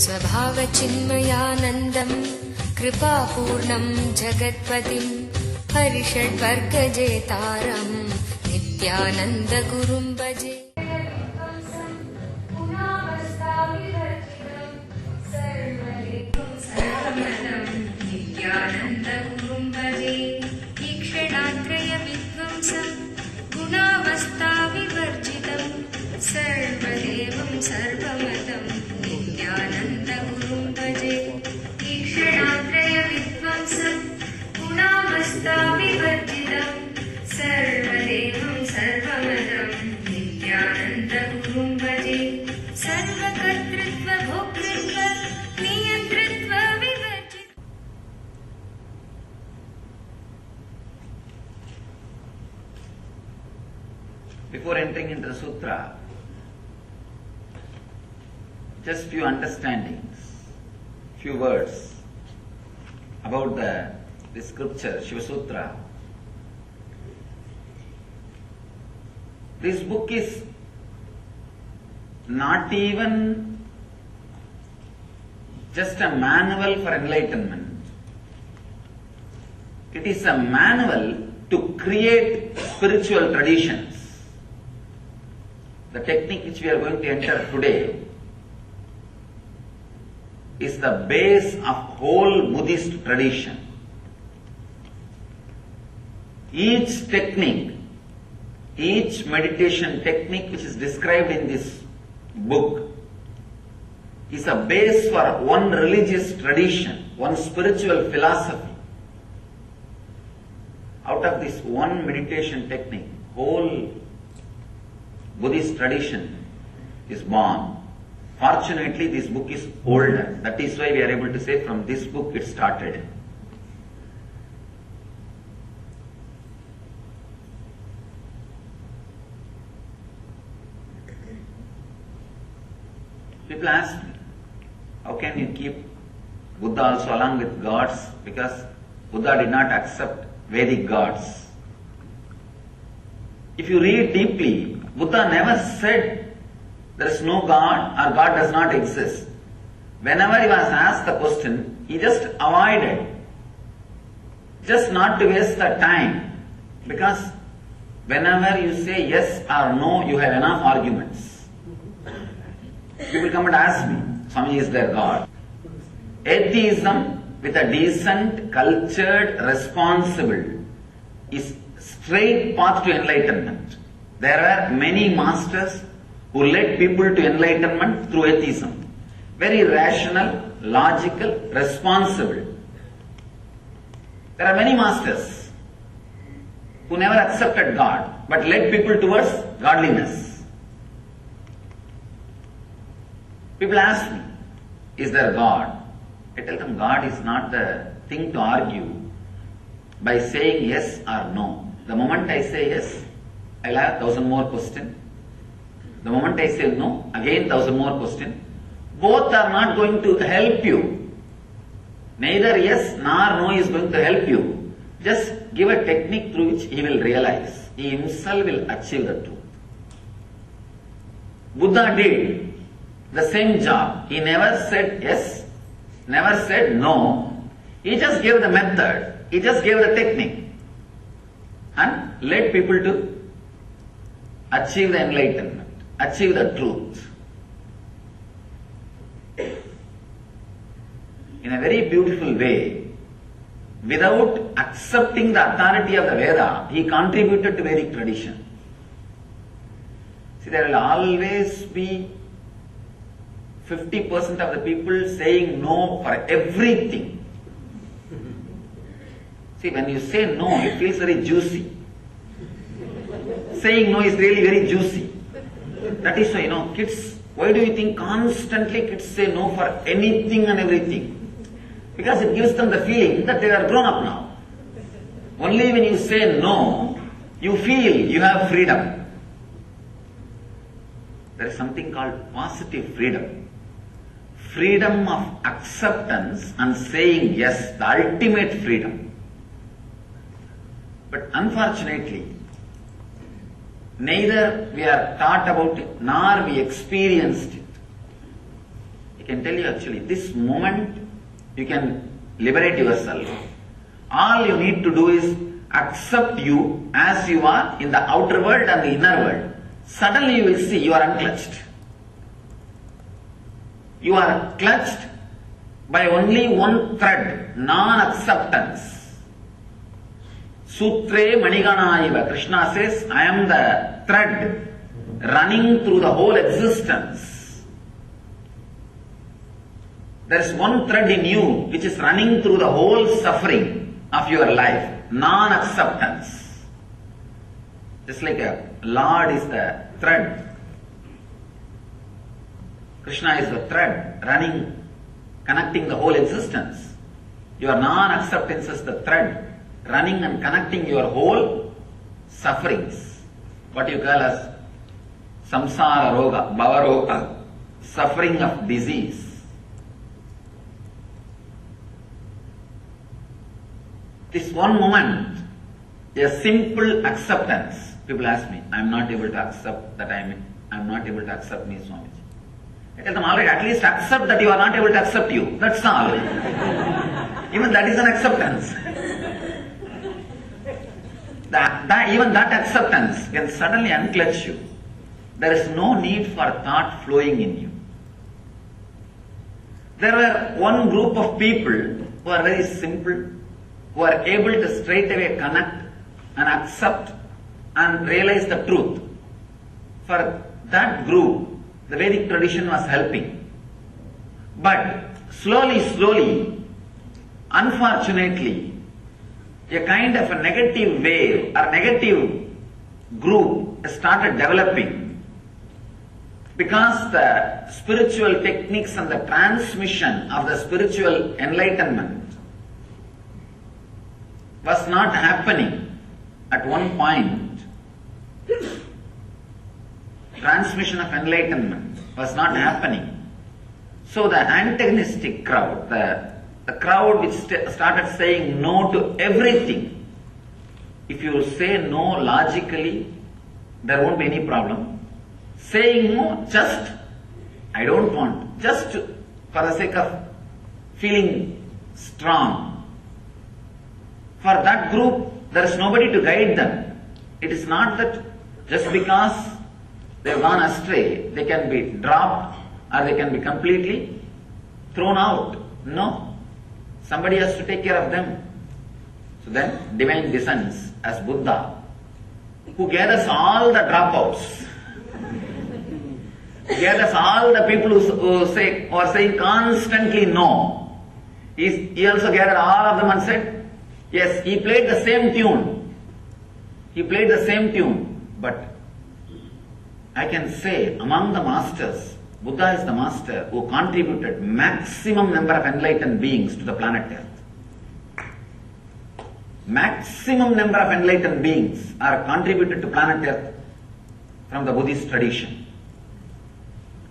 स्वभावचिन्मयानन्दम् कृपापूर्णम् जगत्पतिम् हरिषड्वर्गजेतारम् नित्यानन्दगुरुम् भजे। नित्यानन्दगुरुम् भजे। ईक्षणात्रयविध्वंसम् गुणावस्थाविवर्जितम् सर्वदेवम् सर्वमतम् नित्यानन्दगुरुम् भजे। ईक्षणात्रयविध्वंसम् गुणावस्थाविवर्जितम् सर्वदेवम् सर्वमतम् नित्यानन्दगुरुम् भजे। सर्वकर्तृत्व भोक्तृत्व नियन्तृत्व विवर्जितम्। Before entering into the sutra, just few understandings, few words about the scripture, Shiva Sutra. This book is not even just a manual for enlightenment. It is a manual to create spiritual traditions. The technique which we are going to enter today is the base of whole Buddhist tradition. Each technique, each meditation technique which is described in this book is a base for one religious tradition, one spiritual philosophy. Out of this one meditation technique, whole Buddhist tradition is born. Fortunately, this book is older. That is why we are able to say from this book it started. People ask me, how can you keep Buddha also along with gods? Because Buddha did not accept Vedic gods. If you read deeply, Buddha never said there is no God or God does not exist. Whenever he was asked the question, he just avoided, just not to waste the time. Because whenever you say yes or no, you have enough arguments. People come and ask me, Swami, is there God? Atheism with a decent, cultured, responsible is straight path to enlightenment. There are many masters who led people to enlightenment through atheism. Very rational, logical, responsible. There are many masters who never accepted God but led people towards godliness. People ask me, is there God? I tell them God is not the thing to argue by saying yes or no. The moment I say yes, I'll have 1,000 more questions. The moment I say no, again 1,000 more questions. Both are not going to help you. Neither yes nor no is going to help you. Just give a technique through which he will realize. He himself will achieve the truth. Buddha did the same job. He never said yes, never said no. He just gave the method. He just gave the technique. And led people to achieve the enlightenment, achieve the truth. In a very beautiful way, without accepting the authority of the Veda, he contributed to Vedic tradition. See, there will always be 50% of the people saying no for everything. See, when you say no, it feels very juicy. Saying no is really very juicy. That is why, kids, why do you think constantly kids say no for anything and everything? Because it gives them the feeling that they are grown up now. Only when you say no, you feel you have freedom. There is something called positive freedom. Freedom of acceptance and saying yes, the ultimate freedom. But unfortunately, neither we are taught about it, nor we experienced it. I can tell you actually, this moment you can liberate yourself. All you need to do is accept you as you are in the outer world and the inner world. Suddenly you will see you are unclutched. You are clutched by only one thread, non-acceptance. Sutre Maniganaiva. Krishna says, I am the thread running through the whole existence. There is one thread in you which is running through the whole suffering of your life. Non-acceptance. Just like a Lord is the thread. Krishna is the thread running, connecting the whole existence. Your non-acceptance is the thread running and connecting your whole sufferings. What you call as samsara roga, bhava roga, suffering of disease. This one moment, a simple acceptance. People ask me, I am not able to accept that I am not able to accept me, Swamiji. I tell them, alright, at least accept that you are not able to accept you. That's all. Even that is an acceptance. Even that acceptance can suddenly unclutch you. There is no need for thought flowing in you. There were one group of people who are very simple, who are able to straight away connect and accept and realize the truth. For that group, the Vedic tradition was helping. But slowly, unfortunately, a kind of a negative wave or negative group started developing because the spiritual techniques and the transmission of the spiritual enlightenment was not happening at one point. Transmission of enlightenment was not happening. So the antagonistic crowd, the crowd which started saying no to everything. If you say no logically, there won't be any problem. Saying no, just, I don't want, just for the sake of feeling strong. For that group, there is nobody to guide them. It is not that just because they have gone astray, they can be dropped or they can be completely thrown out. No. Somebody has to take care of them. So then divine descends as Buddha, who gathers all the dropouts. He gathers all the people who are saying constantly no. He also gathered all of them and said, yes, he played the same tune. He played the same tune, but I can say among the masters, Buddha is the master who contributed maximum number of enlightened beings to the planet Earth. Maximum number of enlightened beings are contributed to planet Earth from the Buddhist tradition.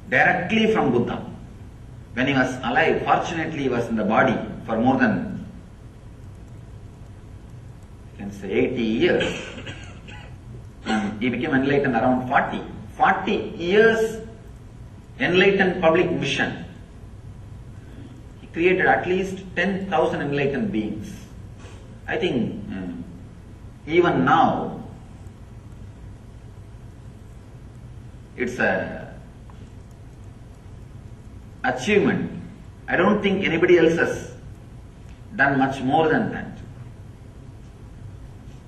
Directly from Buddha. When he was alive, fortunately he was in the body for more than, you can say 80 years. And he became enlightened around 40. 40 years enlightened public mission. He created at least 10,000 enlightened beings. I think even now it's a achievement. I don't think anybody else has done much more than that.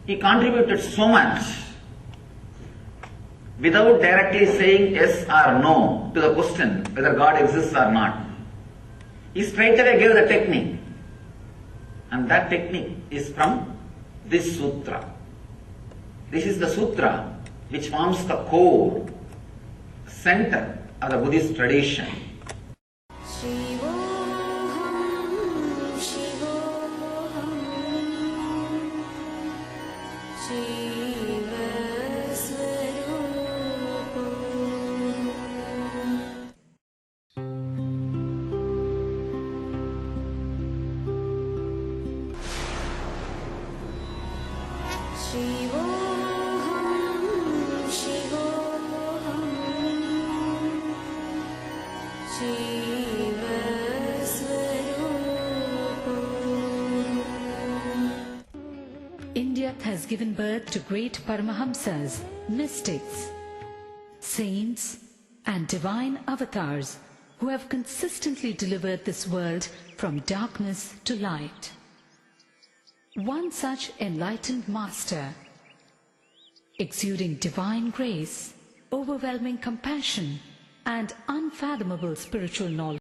He contributed so much without directly saying yes or no to the question whether God exists or not. He straight away gave the technique. And that technique is from this sutra. This is the sutra which forms the core, center of the Buddhist tradition. Shiva India has given birth to great Paramahamsas, mystics, saints and divine avatars who have consistently delivered this world from darkness to light. One such enlightened master, exuding divine grace, overwhelming compassion and unfathomable spiritual knowledge,